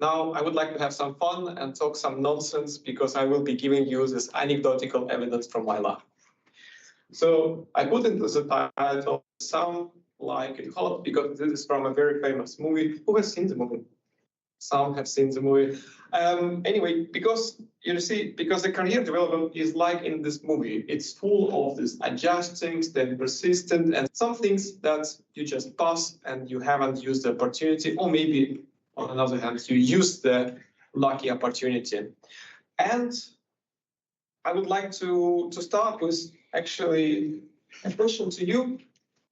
Now I would like to have some fun and talk some nonsense because I will be giving you this anecdotal evidence from my life. So I put into the title, Some Like It Hot, because this is from a very famous movie. Who has seen the movie? Some have seen the movie. Anyway, because you see, because the career development is like in this movie, it's full of this adjusting, then persistent, and some things that you just pass and you haven't used the opportunity, or maybe on the other hand, you use the lucky opportunity. And I would like to start with actually a question to you,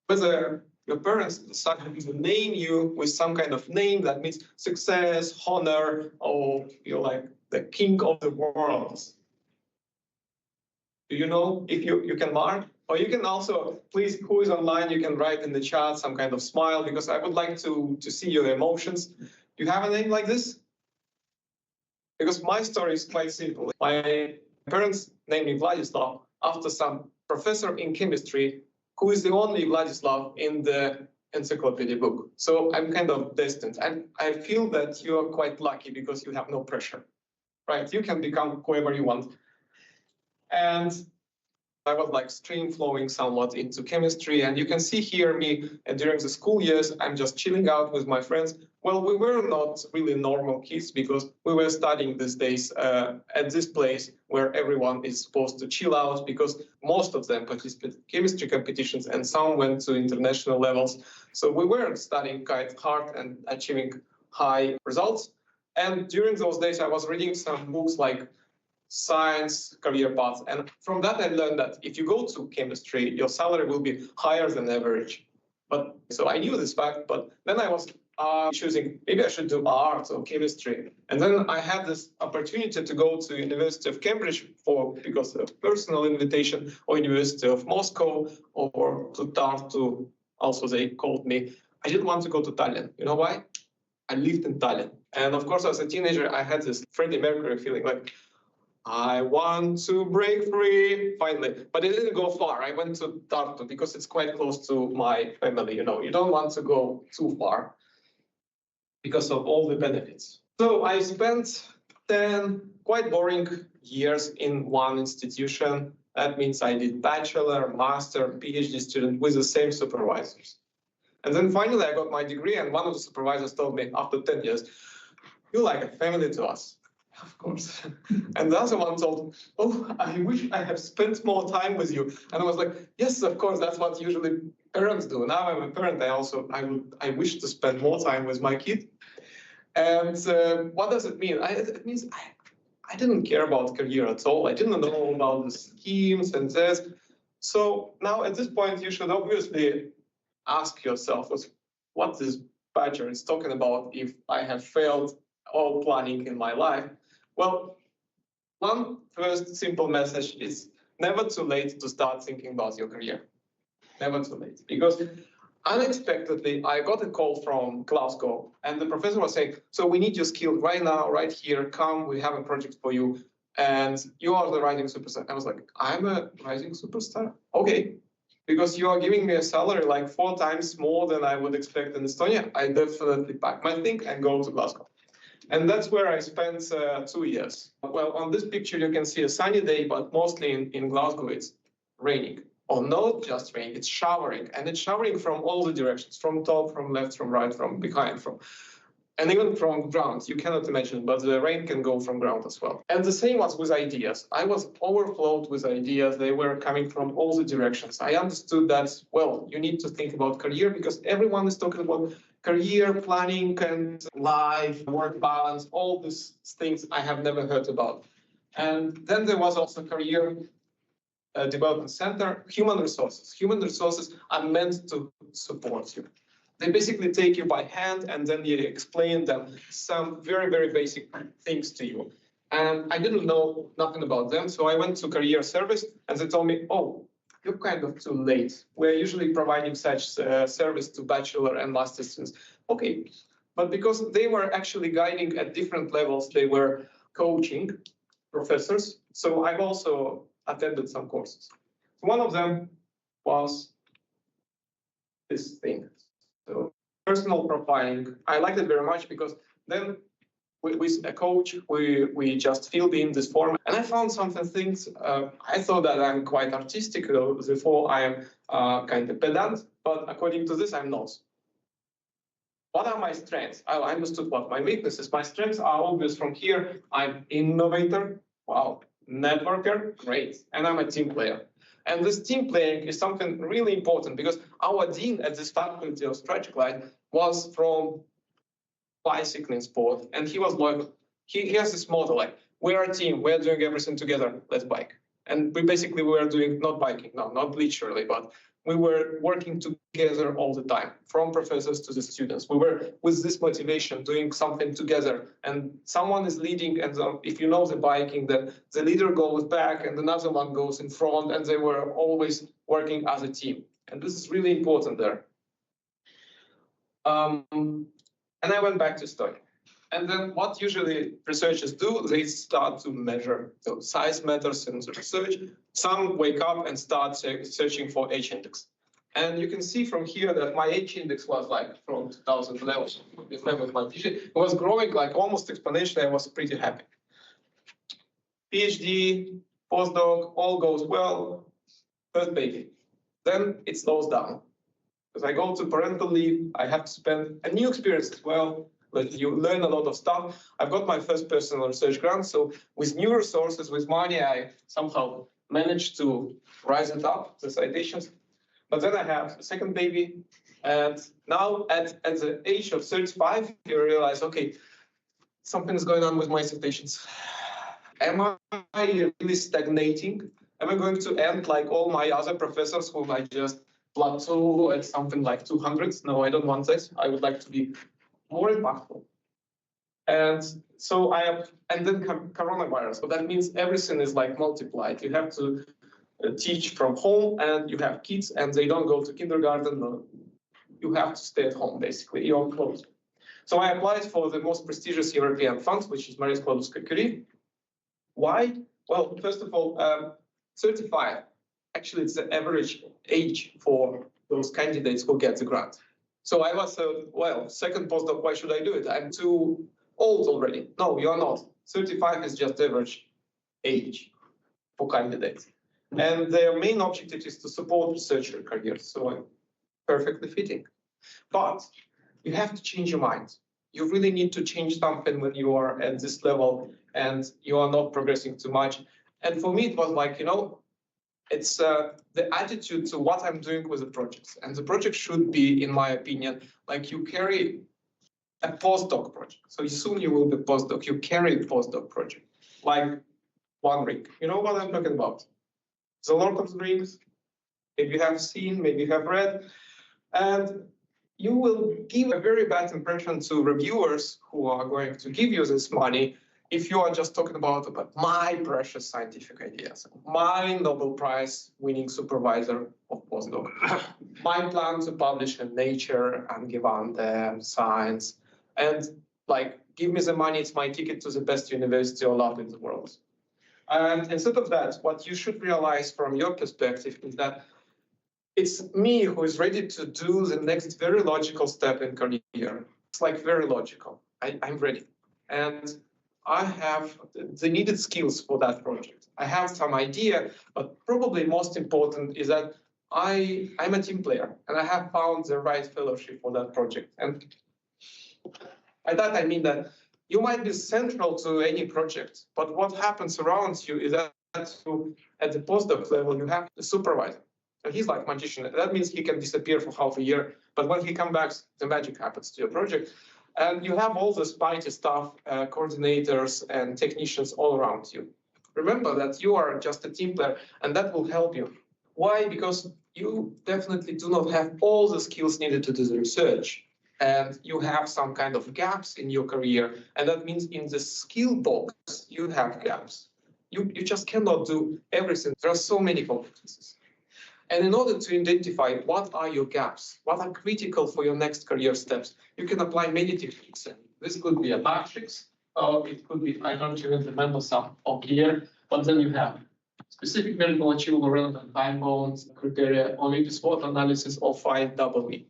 whether your parents decided to name you with some kind of name that means success, honor, or you're like the king of the world. Do you know if you can mark? Or you can also, please, who is online, you can write in the chat some kind of smile, because I would like to see your emotions. Do you have a name like this? Because my story is quite simple. My parents named me Vladislav after some professor in chemistry who is the only Vladislav in the encyclopedia book. So I'm kind of destined. And I feel that you are quite lucky because you have no pressure, right? You can become whoever you want. And I was like stream flowing somewhat into chemistry. And you can see here me during the school years, I'm just chilling out with my friends. Well, we were not really normal kids because we were studying these days at this place where everyone is supposed to chill out, because most of them participated in chemistry competitions and some went to international levels. So we were studying quite hard and achieving high results. And during those days, I was reading some books like Science Career Paths. And from that, I learned that if you go to chemistry, your salary will be higher than average. But so I knew this fact, but then I was choosing, maybe I should do art or chemistry. And then I had this opportunity to go to University of Cambridge because of personal invitation, or University of Moscow, or to Tartu. Also, they called me. I didn't want to go to Tallinn. You know why? I lived in Tallinn. And of course, as a teenager, I had this Freddie Mercury feeling like, I want to break free, finally. But it didn't go far. I went to Tartu because it's quite close to my family. You know, you don't want to go too far because of all the benefits. So I spent 10 quite boring years in one institution. That means I did bachelor, master, PhD student with the same supervisors. And then finally I got my degree, and one of the supervisors told me after 10 years, you're like a family to us. Of course. And the other one told, oh, I wish I have spent more time with you. And I was like, yes, of course, that's what usually parents do. Now I'm a parent, I wish to spend more time with my kid. And what does it mean? It means I didn't care about career at all. I didn't know about the schemes and this. So now at this point, you should obviously ask yourself what this badger is talking about if I have failed all planning in my life. Well, one first simple message is never too late to start thinking about your career. Never too late. Because unexpectedly, I got a call from Glasgow, and the professor was saying, so we need your skill right now, right here, come, we have a project for you, and you are the rising superstar. I was like, I'm a rising superstar? Okay. Because you are giving me a salary like 4 times more than I would expect in Estonia, I definitely pack my thing and go to Glasgow. And that's where I spent 2 years. Well, on this picture, you can see a sunny day, but mostly in Glasgow, it's raining. Or not just raining, it's showering. And it's showering from all the directions, from top, from left, from right, from behind, and even from ground. You cannot imagine, but the rain can go from ground as well. And the same was with ideas. I was overflowed with ideas. They were coming from all the directions. I understood that, well, you need to think about career because everyone is talking about career planning and life, work balance, all these things I have never heard about. And then there was also career development center, human resources. Human resources are meant to support you. They basically take you by hand and then they explain them some very, very basic things to you. And I didn't know nothing about them. So I went to career service and they told me, oh, you're kind of too late. We're usually providing such service to bachelor and master students. Okay, but because they were actually guiding at different levels, they were coaching professors. So I've also attended some courses. One of them was this thing. So personal profiling, I liked it very much because then with a coach, we just filled in this form, and I found things. I thought that I'm quite artistic, therefore I am kind of pedant, but according to this, I'm not. What are my strengths? I understood what my weaknesses. My strengths are obvious from here. I'm innovator, wow, networker, great, and I'm a team player. And this team playing is something really important because our dean at this faculty of Strategic Light was from bicycling sport, and he was like, he has this motto like, we're a team, we're doing everything together, let's bike. And we basically were doing not biking, no, not literally, but we were working together all the time, from professors to the students. We were with this motivation doing something together, and someone is leading, and if you know the biking, the leader goes back and another one goes in front, and they were always working as a team. And this is really important there. And I went back to study. And then what usually researchers do, they start to measure. So size matters in the research. Some wake up and start searching for H-index. And you can see from here that my H-index was like from 2011, with my PhD. It was growing like almost exponentially. I was pretty happy. PhD, postdoc, all goes well. First baby. Then it slows down. Because I go to parental leave, I have to spend a new experience as well. But you learn a lot of stuff. I've got my first personal research grant, so with new resources, with money, I somehow managed to rise it up, the citations. But then I have a second baby, and now at the age of 35, you realize, okay, something is going on with my citations. Am I really stagnating? Am I going to end like all my other professors whom I just plateau at something like 200? No, I don't want this. I would like to be more impactful. And so and then coronavirus. So that means everything is like multiplied. You have to teach from home, and you have kids, and they don't go to kindergarten. No. You have to stay at home, basically. You're closed. So I applied for the most prestigious European fund, which is Marie Skłodowska-Curie. Why? Well, first of all, 35. Actually, it's the average age for those candidates who get the grant. So I was, well, second postdoc, why should I do it? I'm too old already. No, you're not. 35 is just average age for candidates. And their main objective is to support researcher careers. So I'm perfectly fitting. But you have to change your mind. You really need to change something when you are at this level and you are not progressing too much. And for me, it was like, it's the attitude to what I'm doing with the projects. And the project should be, in my opinion, like you carry a postdoc project. So soon you will be postdoc. You carry a postdoc project, like One Ring. You know what I'm talking about? The Lord of the Rings. Maybe you have seen, maybe you have read. And you will give a very bad impression to reviewers who are going to give you this money if you are just talking about my precious scientific ideas, my Nobel Prize winning supervisor of postdoc, my plan to publish in Nature and give on the Science, and like, give me the money, it's my ticket to the best university allowed in the world. And instead of that, what you should realize from your perspective is that it's me who is ready to do the next very logical step in career. It's like very logical. I'm ready. And I have the needed skills for that project. I have some idea, but probably most important is that I'm a team player and I have found the right fellowship for that project. And by that, I mean that you might be central to any project, but what happens around you is that at the postdoc level, you have the supervisor. And he's like magician. That means he can disappear for half a year, but when he comes back, the magic happens to your project. And you have all the spicy staff, coordinators and technicians all around you. Remember that you are just a team player, and that will help you. Why? Because you definitely do not have all the skills needed to do the research. And you have some kind of gaps in your career. And that means in the skill box, you have gaps. You just cannot do everything. There are so many competencies. And in order to identify what are your gaps, what are critical for your next career steps, you can apply many techniques. This could be a matrix, or it could be, I don't even remember some of here, but then you have specific molecule, relevant time bonds, criteria, or maybe SWOT analysis or 5W.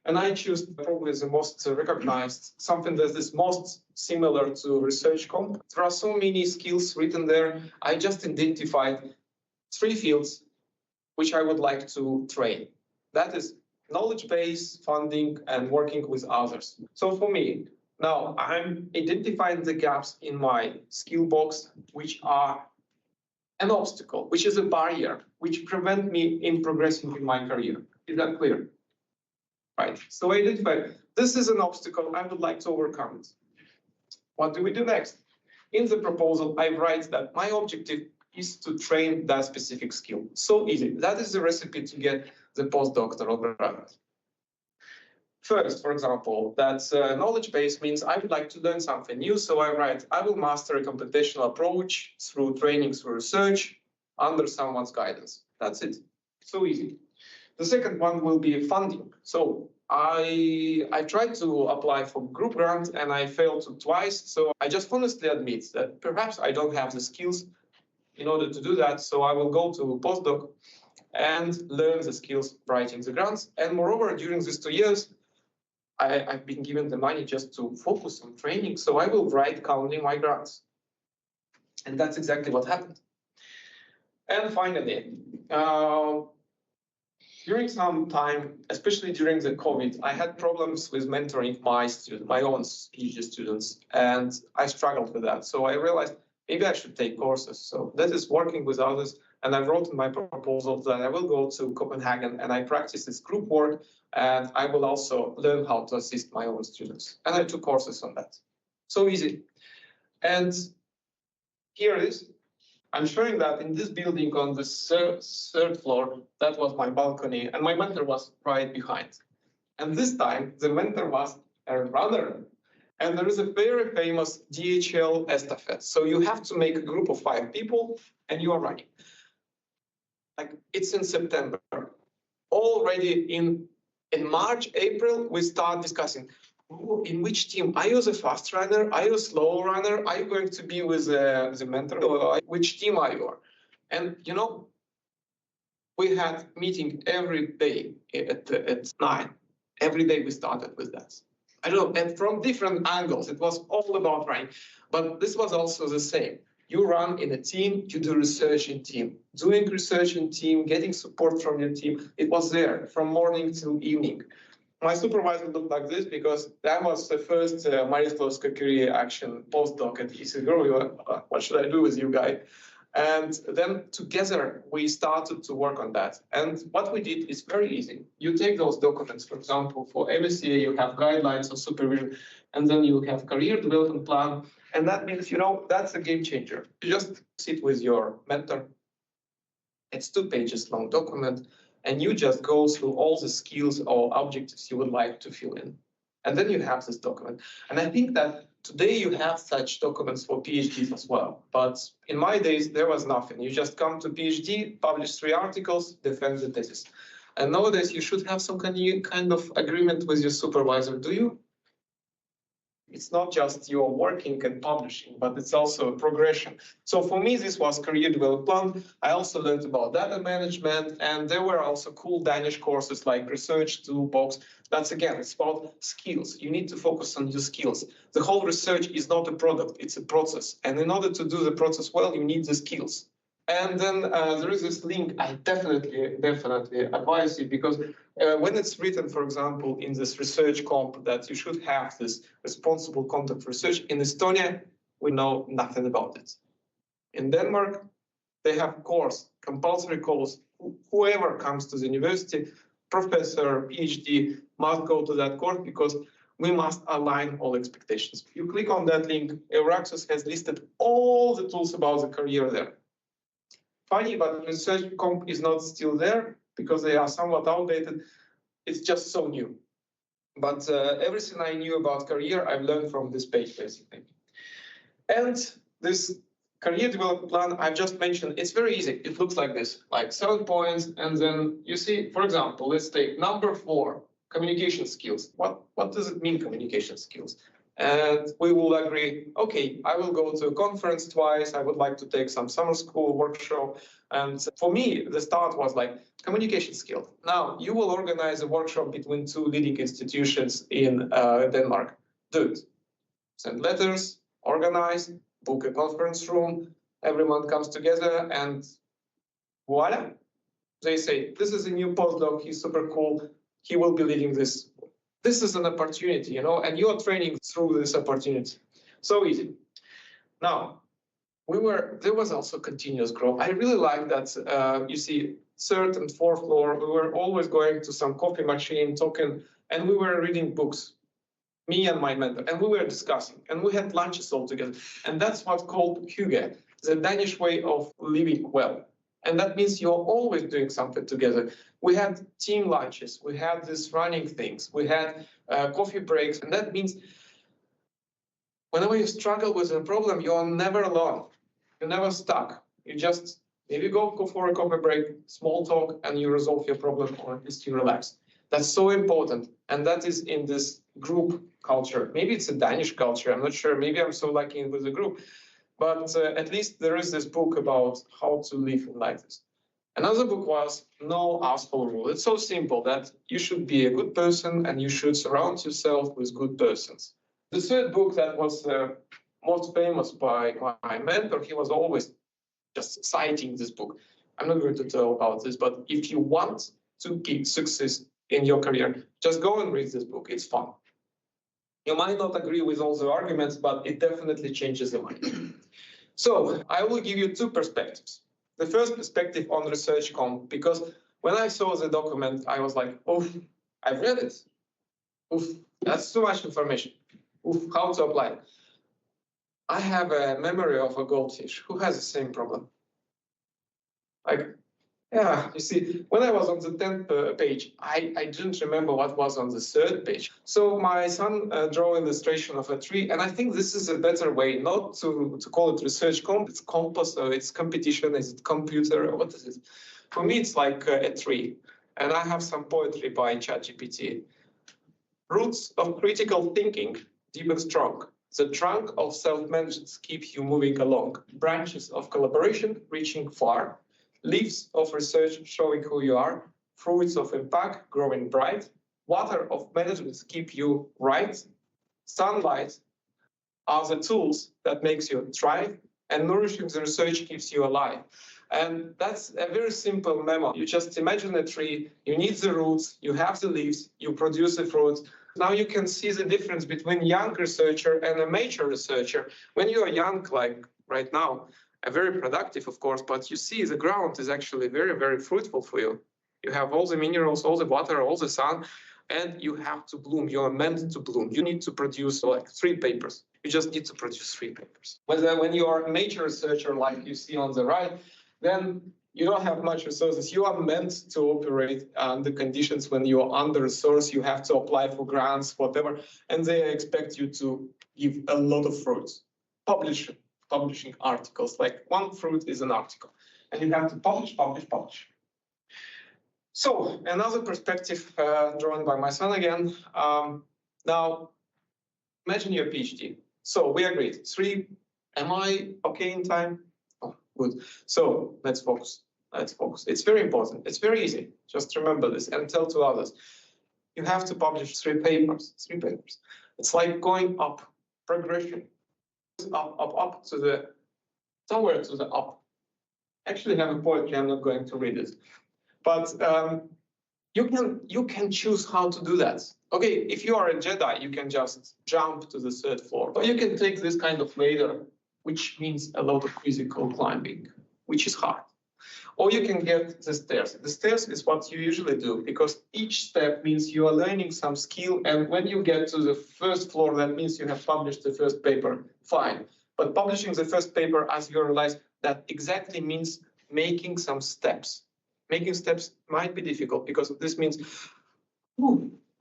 And I choose probably the most recognized, something that is most similar to research comp. There are so many skills written there. I just identified 3 fields which I would like to train. That is knowledge base, funding, and working with others. So for me, now I'm identifying the gaps in my skill box, which are an obstacle, which is a barrier, which prevent me in progressing in my career. Is that clear? Right. So I identify this is an obstacle. I would like to overcome it. What do we do next? In the proposal, I write that my objective is to train that specific skill. So easy. That is the recipe to get the postdoctoral grant. First, for example, that knowledge base means I would like to learn something new. So I write, I will master a computational approach through training, through research, under someone's guidance. That's it. So easy. The second one will be funding. So I tried to apply for group grant and I failed twice. So I just honestly admit that perhaps I don't have the skills in order to do that. So I will go to postdoc and learn the skills writing the grants. And moreover, during these 2 years, I've been given the money just to focus on training. So I will write counting my grants. And that's exactly what happened. And finally, during some time, especially during the COVID, I had problems with mentoring my own PhD students, and I struggled with that. So I realized maybe I should take courses. So that is working with others. And I wrote in my proposal that I will go to Copenhagen and I practice this group work, and I will also learn how to assist my own students. And I took courses on that. So easy. And here it is. I'm showing that in this building on the third floor, that was my balcony, and my mentor was right behind. And this time, the mentor was a brother. And there is a very famous DHL estafette. So you have to make a group of 5 people, and you are running. Like it's in September. Already in March, April, we start discussing in which team. Are you the fast runner? Are you a slow runner? Are you going to be with the mentor? Or which team are you? And you know, we had meeting every day at 9. Every day we started with that. I don't know, and from different angles, it was all about running. But this was also the same. You run in a team, you do research in team. Doing research in team, getting support from your team, it was there from morning till evening. My supervisor looked like this because that was the first Marie-Claude career action postdoc at ECGRO. What should I do with you, guy? And then together we started to work on that. And what we did is very easy. You take those documents, for example, for MSCA, you have guidelines of supervision, and then you have career development plan. And that means, you know, that's a game changer. You just sit with your mentor. It's 2 pages long document. And you just go through all the skills or objectives you would like to fill in. And then you have this document. And I think that today you have such documents for PhDs as well. But in my days, there was nothing. You just come to PhD, publish 3 articles, defend the thesis. And nowadays, you should have some kind of agreement with your supervisor, do you? It's not just you're working and publishing, but it's also a progression. So for me, this was career development plan. I also learned about data management, and there were also cool Danish courses like research toolbox. That's again, it's about skills. You need to focus on your skills. The whole research is not a product, it's a process. And in order to do the process well, you need the skills. And then there is this link I definitely advise you, because when it's written, for example, in this research comp that you should have this responsible content research, in Estonia, we know nothing about it. In Denmark, they have course, compulsory course. Whoever comes to the university, professor, PhD, must go to that course because we must align all expectations. You click on that link, Euraxis has listed all the tools about the career there. Funny, but research comp is not still there because they are somewhat outdated. It's just so new. But everything I knew about career, I've learned from this page, basically. And this career development plan I've just mentioned, it's very easy. It looks like this, like 7 points. And then you see, for example, let's take number 4, communication skills. What does it mean, communication skills? And we will agree, okay, I will go to a conference twice. I would like to take some summer school workshop. And for me, the start was like communication skill. Now, you will organize a workshop between two leading institutions in Denmark. Do it. Send letters, organize, book a conference room. Everyone comes together and voila. They say, this is a new postdoc. He's super cool. He will be leading this. This is an opportunity, and you are training through this opportunity. So easy. Now, there was also continuous growth. I really like that, you see, third and fourth floor, we were always going to some coffee machine, talking, and we were reading books, me and my mentor, and we were discussing, and we had lunches all together. And that's what's called hygge, the Danish way of living well. And that means you're always doing something together. We had team lunches, we had these running things, we had coffee breaks, and that means whenever you struggle with a problem, you're never alone. You're never stuck. You just maybe go for a coffee break, small talk, and you resolve your problem, or at least you relax. That's so important, and that is in this group culture. Maybe it's a Danish culture, I'm not sure. Maybe I'm so lucky with the group. But at least there is this book about how to live like this. Another book was No Asshole Rule. It's so simple that you should be a good person and you should surround yourself with good persons. The third book that was most famous by my mentor, he was always just citing this book. I'm not going to tell about this, but if you want to get success in your career, just go and read this book. It's fun. You might not agree with all the arguments, but it definitely changes the mind. So I will give you two perspectives. The first perspective on ResearchComp, because when I saw the document, I was like, oof, I've read it. Oof, that's too much information. Oof, how to apply it? I have a memory of a goldfish who has the same problem. Like, yeah, you see, when I was on the 10th page, I didn't remember what was on the third page. So my son drew an illustration of a tree, and I think this is a better way not to call it ResearchComp. It's compass, or it's competition, is it computer, or what is it? For me, it's like a tree. And I have some poetry by ChatGPT. Roots of critical thinking, deep and strong. The trunk of self-management keeps you moving along. Branches of collaboration reaching far. Leaves of research showing who you are, fruits of impact growing bright, water of management keep you right, sunlight are the tools that makes you thrive, and nourishing the research keeps you alive. And that's a very simple memo. You just imagine a tree, you need the roots, you have the leaves, you produce the fruit. Now you can see the difference between young researcher and a mature researcher. When you are young, like right now, very productive, of course, but you see the ground is actually very, very fruitful for you. You have all the minerals, all the water, all the sun, and you have to bloom. You are meant to bloom. You need to produce like 3 papers. You just need to produce 3 papers. When you are a major researcher, like you see on the right, then you don't have much resources. You are meant to operate under conditions when you are under-resourced. You have to apply for grants, whatever, and they expect you to give a lot of fruits. Publishing articles, like one fruit is an article, and you have to publish. So another perspective drawn by my son again. Now, imagine your PhD. So we agreed, 3, am I okay in time? Oh, good. So let's focus. It's very important. It's very easy. Just remember this and tell to others. You have to publish 3 papers. It's like going up, progression. Up to the somewhere to the up. Actually, have a poetry. I'm not going to read it, but you can choose how to do that. Okay, if you are a Jedi, you can just jump to the 3rd floor, or you can take this kind of ladder, which means a lot of physical climbing, which is hard. Or you can get the stairs. The stairs is what you usually do, because each step means you are learning some skill, and when you get to the 1st floor, that means you have published the 1st paper. Fine. But publishing the 1st paper, as you realize, that exactly means making some steps. Making steps might be difficult, because this means,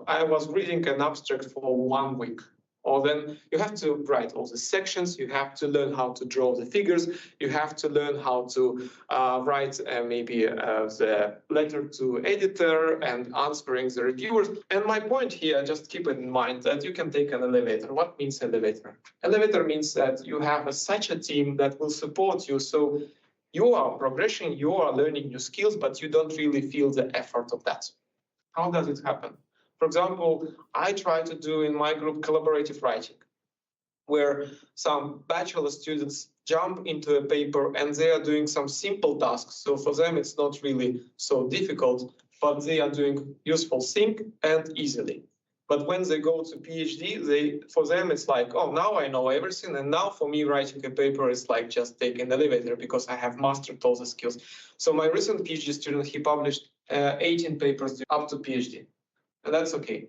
I was reading an abstract for 1 week. Or then you have to write all the sections, you have to learn how to draw the figures, you have to learn how to write maybe the letter to editor and answering the reviewers. And my point here, just keep it in mind that you can take an elevator. What means elevator? Elevator means that you have such a team that will support you. So you are progressing, you are learning new skills, but you don't really feel the effort of that. How does it happen? For example, I try to do in my group collaborative writing, where some bachelor students jump into a paper and they are doing some simple tasks. So for them, it's not really so difficult, but they are doing useful thing and easily. But when they go to PhD, for them, it's like, oh, now I know everything. And now for me, writing a paper is like just taking an elevator because I have mastered all the skills. So my recent PhD student, he published 18 papers up to PhD. And that's okay.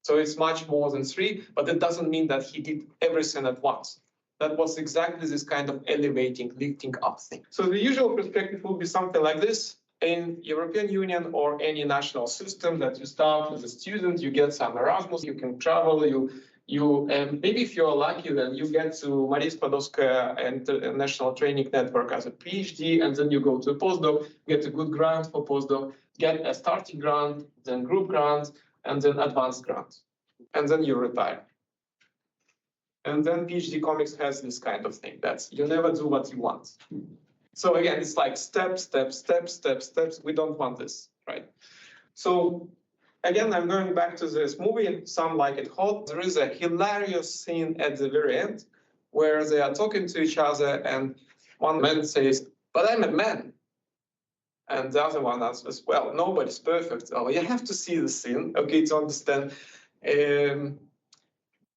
So it's much more than 3, but it doesn't mean that he did everything at once. That was exactly this kind of elevating, lifting up thing. So the usual perspective will be something like this. In European Union or any national system that you start as a student, you get some Erasmus, you can travel, maybe if you're lucky, then you get to Maria Skłodowska International Training Network as a PhD, and then you go to a postdoc, get a good grant for postdoc, get a starting grant, then group grant, and then advanced grant. And then you retire. And then PhD Comics has this kind of thing. That's you never do what you want. So again, it's like steps. We don't want this, right? So again, I'm going back to this movie, Some Like It Hot. There is a hilarious scene at the very end where they are talking to each other and one man says, but I'm a man. And the other one answers, well, nobody's perfect. Oh, you have to see the scene, okay, to understand.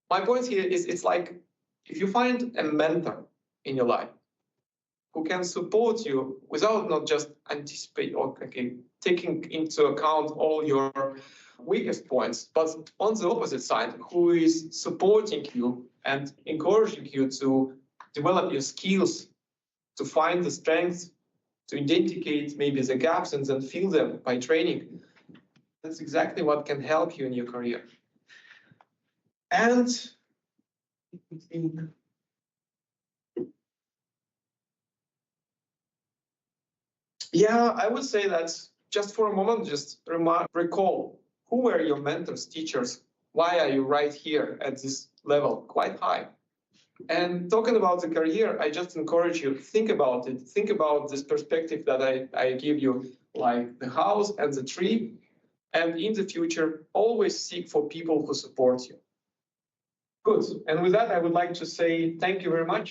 My point here is it's like if you find a mentor in your life who can support you without not just anticipate or taking into account all your weakest points, but on the opposite side, who is supporting you and encouraging you to develop your skills, to find the strengths, to identify maybe the gaps and then fill them by training. That's exactly what can help you in your career. And yeah, I would say that just for a moment, just recall who were your mentors, teachers? Why are you right here at this level, quite high? And talking about the career, I just encourage you, think about it. Think about this perspective that I give you, like the house and the tree. And in the future, always seek for people who support you. Good. And with that, I would like to say thank you very much.